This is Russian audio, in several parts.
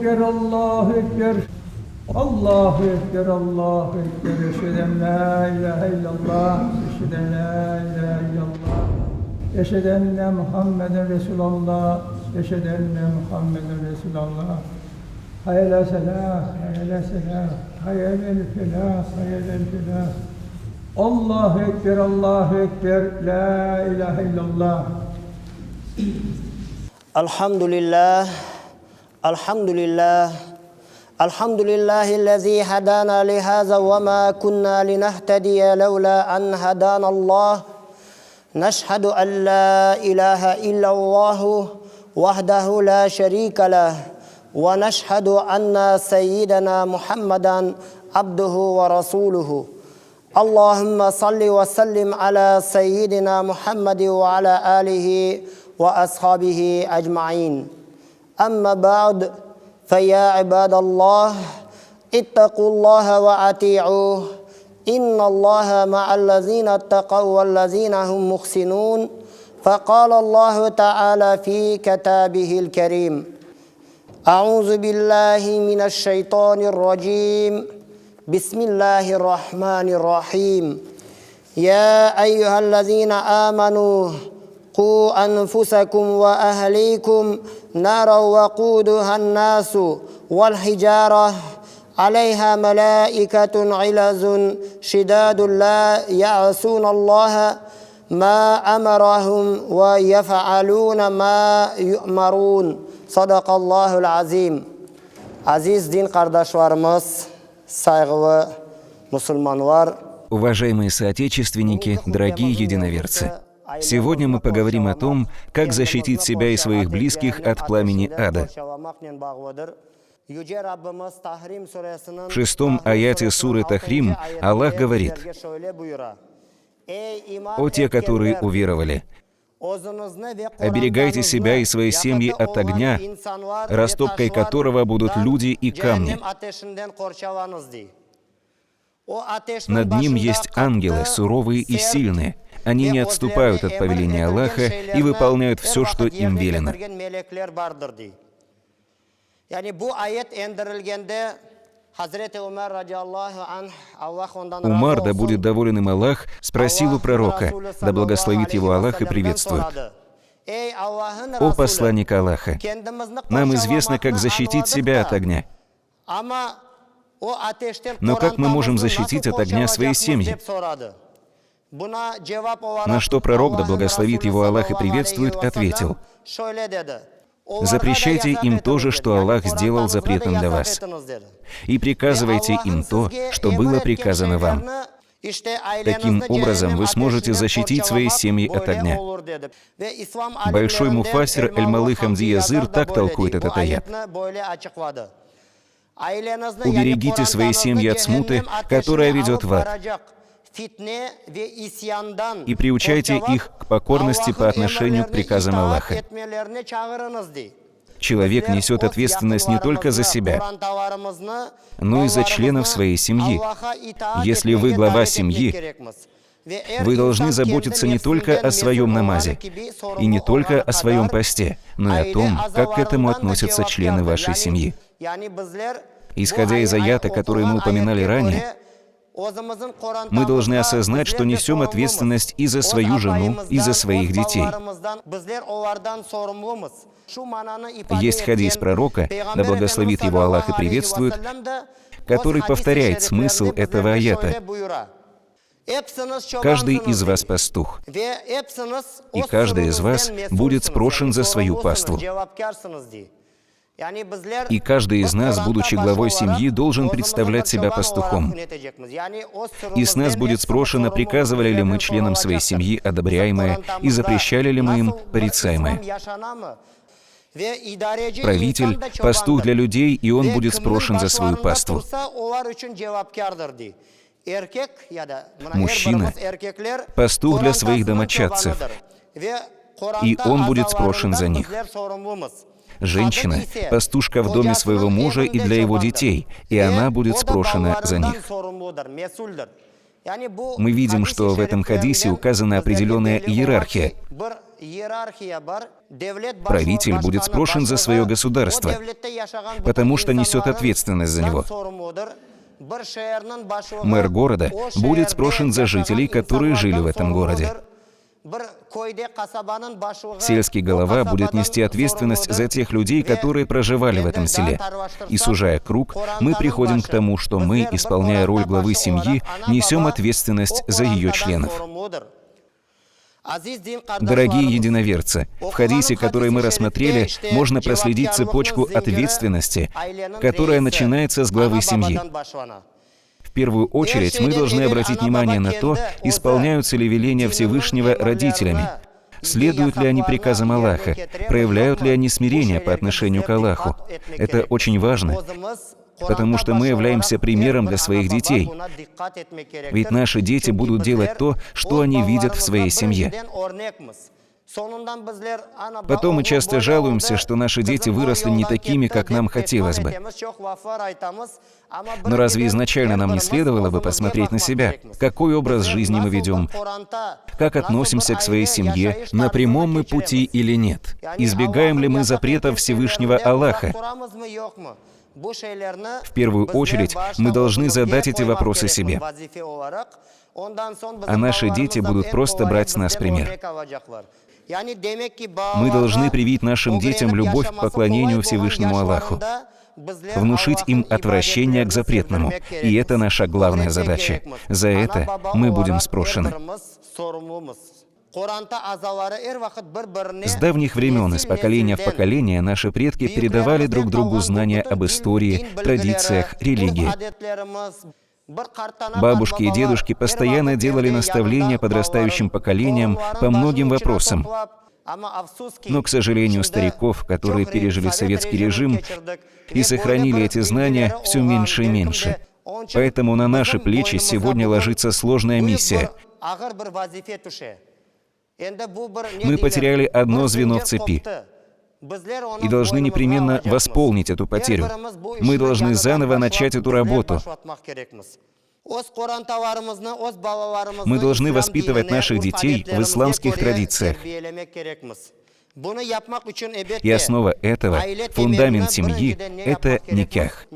Ekber, Allahu Ekber. Allahu Ekber, Allahu Ekber. Eşheden la ilahe illallah. Eşheden la ilahe illallah. Eşheden enne Muhammeden Resulallah. Eşheden enne Muhammeden Resulallah. Hayla selah, hayla selah. Hayel felah, hayel felah. Allahu Ekber, Allahu Ekber. La ilahe illallah. Elhamdülillah. Elhamdülillah. Elhamdülillahi'llezî hadâna lihâza ve mâ kunnâ linehtediye levlâ en hadânallâh. Neşhedü en lâ ilâhe illallâhu vahdehu lâ şerîke leh. Ve neşhedü enne seyyidena Muhammeden abduhu ve rasûluhu. Allahümme salli ve sellim ala seyyidina Muhammedi ve ala alihi ve ashabihi ecma'in. Amma ba'd. فيا عباد الله اتقوا الله وأطيعوه إن الله مع الذين اتقوا والذين هم محسنون فقال الله تعالى في كتابه الكريم أعوذ بالله من الشيطان الرجيم بسم الله الرحمن الرحيم يا أيها الذين آمنوا قوا أنفسكم وأهليكم نارا وقودها الناس والحجارة عليها ملائكة غلاظ شداد لا يعصون الله ما أمرهم ويفعلون ما يؤمرون صدق الله العظيم. Aziz din kardeşlerimiz, saygılı Müslümanlar. Уважаемые соотечественники, дорогие единоверцы, сегодня мы поговорим о том, как защитить себя и своих близких от пламени ада. В 6-м аяте суры Тахрим Аллах говорит: «О те, которые уверовали, оберегайте себя и свои семьи от огня, растопкой которого будут люди и камни. Над ним есть ангелы, суровые и сильные. Они не отступают от повеления Аллаха и выполняют все, что им велено». Умар, да будет доволен им Аллах, спросил у пророка, да благословит его Аллах и приветствует: «О посланник Аллаха, нам известно, как защитить себя от огня. Но как мы можем защитить от огня свои семьи?» На что пророк, да благословит его Аллах и приветствует, ответил: «Запрещайте им то же, что Аллах сделал запретом для вас, и приказывайте им то, что было приказано вам. Таким образом вы сможете защитить свои семьи от огня». Большой муфассир Аль-Малы Хамди Языр так толкует этот аят: «Уберегите свои семьи от смуты, которая ведет в ад, и приучайте их к покорности по отношению к приказам Аллаха». Человек несет ответственность не только за себя, но и за членов своей семьи. Если вы глава семьи, вы должны заботиться не только о своем намазе и не только о своем посте, но и о том, как к этому относятся члены вашей семьи. Исходя из аята, который мы упоминали ранее, мы должны осознать, что несем ответственность и за свою жену, и за своих детей. Есть хадис пророка, да благословит его Аллах и приветствует, который повторяет смысл этого аята: «Каждый из вас пастух, и каждый из вас будет спрошен за свою паству». И каждый из нас, будучи главой семьи, должен представлять себя пастухом. И с нас будет спрошено, приказывали ли мы членам своей семьи одобряемое и запрещали ли мы им порицаемое. Правитель – пастух для людей, и он будет спрошен за свою паству. Мужчина – пастух для своих домочадцев, и он будет спрошен за них. Женщина – пастушка в доме своего мужа и для его детей, и она будет спрошена за них. Мы видим, что в этом хадисе указана определенная иерархия. Правитель будет спрошен за свое государство, потому что несет ответственность за него. Мэр города будет спрошен за жителей, которые жили в этом городе. Сельский голова будет нести ответственность за тех людей, которые проживали в этом селе. И сужая круг, мы приходим к тому, что мы, исполняя роль главы семьи, несем ответственность за ее членов. Дорогие единоверцы, в хадисе, который мы рассмотрели, можно проследить цепочку ответственности, которая начинается с главы семьи. В первую очередь мы должны обратить внимание на то, исполняются ли веления Всевышнего родителями, следуют ли они приказам Аллаха, проявляют ли они смирение по отношению к Аллаху. Это очень важно, потому что мы являемся примером для своих детей. Ведь наши дети будут делать то, что они видят в своей семье. Потом мы часто жалуемся, что наши дети выросли не такими, как нам хотелось бы. Но разве изначально нам не следовало бы посмотреть на себя? Какой образ жизни мы ведем? Как относимся к своей семье? На прямом мы пути или нет? Избегаем ли мы запретов Всевышнего Аллаха? В первую очередь мы должны задать эти вопросы себе. А наши дети будут просто брать с нас пример. Мы должны привить нашим детям любовь к поклонению Всевышнему Аллаху, внушить им отвращение к запретному. И это наша главная задача. За это мы будем спрошены. С давних времен, из поколения в поколение, наши предки передавали друг другу знания об истории, традициях, религии. Бабушки и дедушки постоянно делали наставления подрастающим поколениям по многим вопросам. Но, к сожалению, стариков, которые пережили советский режим и сохранили эти знания, все меньше и меньше. Поэтому на наши плечи сегодня ложится сложная миссия. Мы потеряли одно звено в цепи и должны непременно восполнить эту потерю. Мы должны заново начать эту работу. Мы должны воспитывать наших детей в исламских традициях. И основа этого, фундамент семьи, это никах.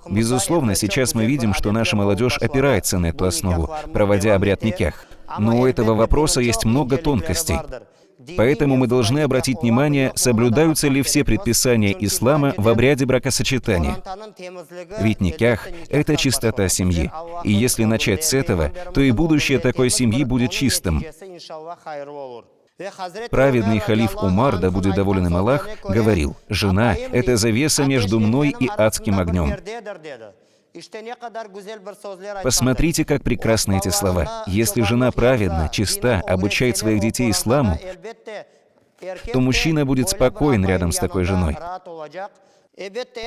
Безусловно, сейчас мы видим, что наша молодежь опирается на эту основу, проводя обряд никах. Но у этого вопроса есть много тонкостей. Поэтому мы должны обратить внимание, соблюдаются ли все предписания ислама в обряде бракосочетания. Ведь никах – это чистота семьи. И если начать с этого, то и будущее такой семьи будет чистым. Праведный халиф Умар, да будет доволен им Аллах, говорил: «Жена – это завеса между мной и адским огнем». Посмотрите, как прекрасны эти слова. Если жена праведна, чиста, обучает своих детей исламу, то мужчина будет спокоен рядом с такой женой.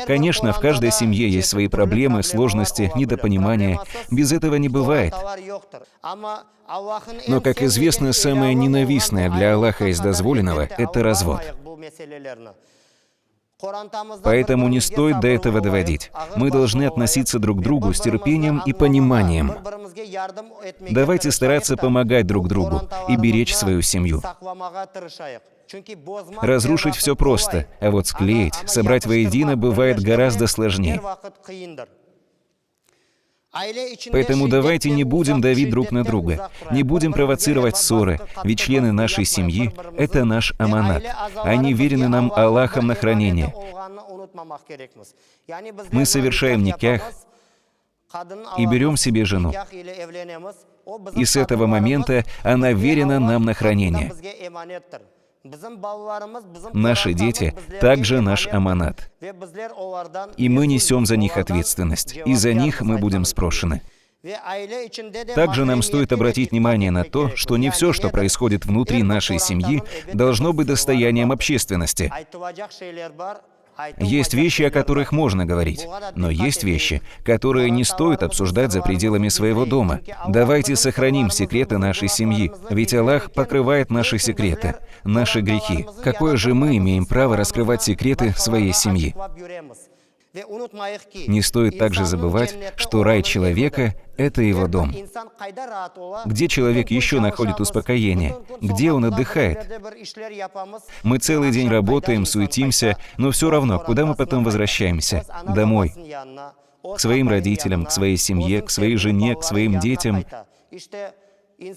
Конечно, в каждой семье есть свои проблемы, сложности, недопонимания. Без этого не бывает. Но, как известно, самое ненавистное для Аллаха из дозволенного – это развод. Поэтому не стоит до этого доводить. Мы должны относиться друг к другу с терпением и пониманием. Давайте стараться помогать друг другу и беречь свою семью. Разрушить все просто, а вот склеить, собрать воедино бывает гораздо сложнее. Поэтому давайте не будем давить друг на друга, не будем провоцировать ссоры, ведь члены нашей семьи – это наш аманат. Они верены нам Аллахом на хранение. Мы совершаем никах и берем себе жену. И с этого момента она верена нам на хранение. Наши дети также наш аманат. И мы несем за них ответственность. И за них мы будем спрошены. Также нам стоит обратить внимание на то, что не все, что происходит внутри нашей семьи, должно быть достоянием общественности. Есть вещи, о которых можно говорить, но есть вещи, которые не стоит обсуждать за пределами своего дома. Давайте сохраним секреты нашей семьи, ведь Аллах покрывает наши секреты, наши грехи. Какое же мы имеем право раскрывать секреты своей семьи? Не стоит также забывать, что рай человека — это его дом. Где человек еще находит успокоение? Где он отдыхает? Мы целый день работаем, суетимся, но все равно, куда мы потом возвращаемся? Домой. К своим родителям, к своей семье, к своей жене, к своим детям.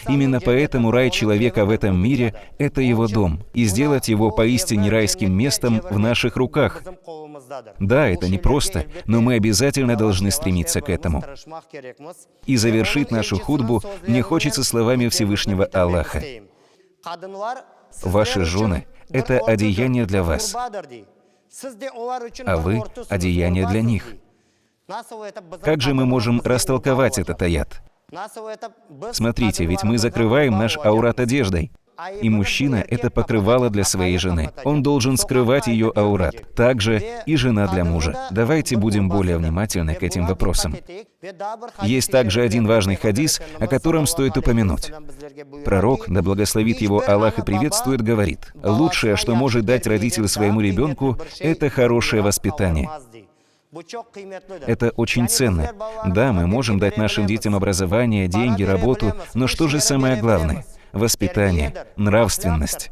Именно поэтому рай человека в этом мире — это его дом, и сделать его поистине райским местом в наших руках. Да, это непросто, но мы обязательно должны стремиться к этому. И завершить нашу хутбу мне хочется словами Всевышнего Аллаха. Ваши жены — это одеяние для вас, а вы — одеяние для них. Как же мы можем растолковать этот аят? Смотрите, ведь мы закрываем наш аурат одеждой. И мужчина — это покрывало для своей жены. Он должен скрывать ее аурат. Также и жена для мужа. Давайте будем более внимательны к этим вопросам. Есть также один важный хадис, о котором стоит упомянуть. Пророк, да благословит его Аллах и приветствует, говорит: «Лучшее, что может дать родитель своему ребенку, это хорошее воспитание». Это очень ценно. Да, мы можем дать нашим детям образование, деньги, работу, но что же самое главное? Воспитание, нравственность.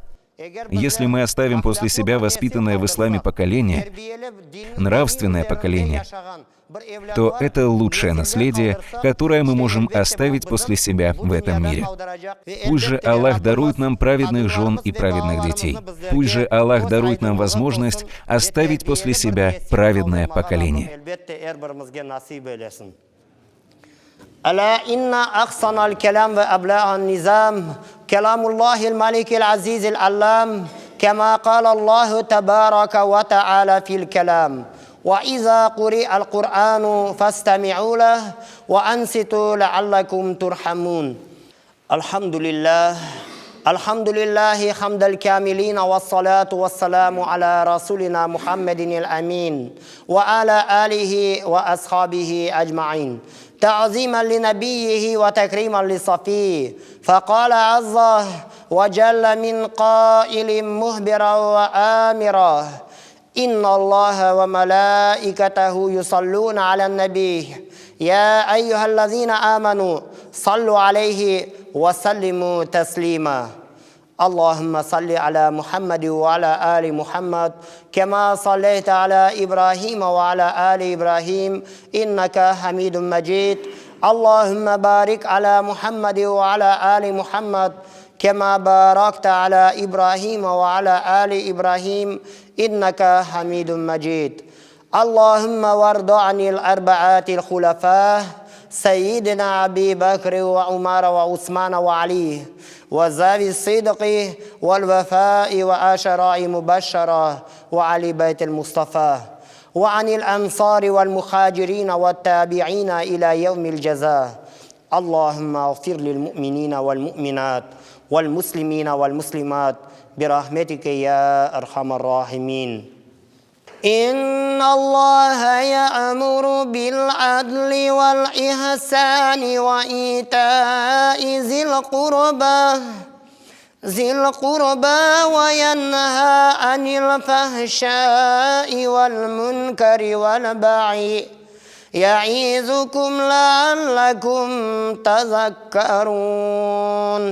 Если мы оставим после себя воспитанное в исламе поколение, нравственное поколение, то это лучшее наследие, которое мы можем оставить после себя в этом мире. Пусть же Аллах дарует нам праведных жен и праведных детей. Пусть же Аллах дарует нам возможность оставить после себя праведное поколение. ألا إن أحسن الكلام وأبلغ النظام كلام الله الملك العزيز العلام كما قال الله تبارك وتعالى في الكلام وإذا قرئ القرآن فاستمعوا له وأنصتوا لعلكم ترحمون الحمد لله حمد الكاملين والصلاة والسلام على رسولنا محمد الأمين وعلى آله وأصحابه أجمعين تعظيما لنبيه وتكريما لصفيه فقال عز وجل من قائل مهبرا وآمرا إن الله وملائكته يصلون على النبي يا أيها الذين آمنوا صلوا عليه وسلموا تسليما اللهم صل على محمد وعلى آل محمد كما صليت على إبراهيم وعلى آل إبراهيم إنك حميد مجيد اللهم بارك على محمد وعلى آل محمد كما باركت على إبراهيم وعلى آل إبراهيم إنك حميد مجيد اللهم وارض عن الأربعة الخلفاء سيدنا أبي بكر وعمر وعثمان وعلي وذوي الصدق والوفاء وعشراء مبشرة وعلي بيت المصطفى وعن الأنصار والمهاجرين والتابعين إلى يوم الجزاء اللهم اغفر للمؤمنين والمؤمنات والمسلمين والمسلمات برحمتك يا أرحم الراحمين إن الله يأمر بالعدل والإحسان وإيتاء ذي القربى وينهى عن الفحشاء والمنكر والبغي يعظكم لعلكم تذكرون